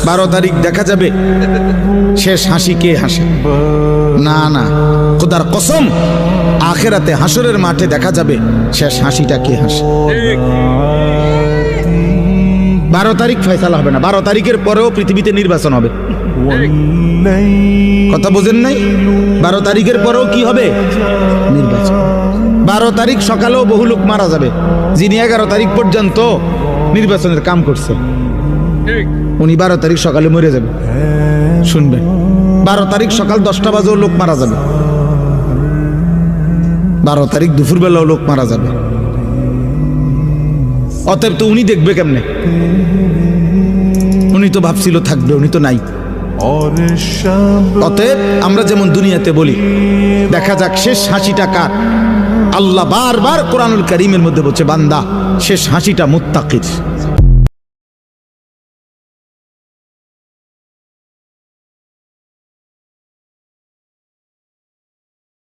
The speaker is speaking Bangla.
12 তারিখ দেখা যাবে শেষ হাসি কে হাসে। না না, খোদার কসম, আখিরাতে হাসরের মাঠে দেখা যাবে শেষ হাসিটা কে হাসে। 12 তারিখ ফয়সালা হবে না, 12 তারিখের পরেও পৃথিবীতে নির্বাচন হবে। কথা বোঝেন নাই? 12 তারিখের পরেও কি হবে? নির্বাচন। 12 তারিখ সকালেও বহু লোক মারা যাবে, যিনি 11 তারিখ পর্যন্ত নির্বাচনের কাম করছে, উনি 12 তারিখ সকালে মরে যাবে। শুনবেন, 12 তারিখ সকাল 10টা বাজেও লোক মারা যাবে, 12 তারিখ দুপুরবেলাও লোক মারা যাবে। অতএব তো উনি দেখবে কেমনে? উনি তো ভাবছিল থাকবে, উনি তো নাই। অতএব আমরা যেমন দুনিয়াতে বলি দেখা যাক শেষ হাসিটা কার। আল্লাহ বারবার কোরআনুল কারীমের মধ্যে বলছে, বান্দা শেষ হাসিটা মুত্তাকির।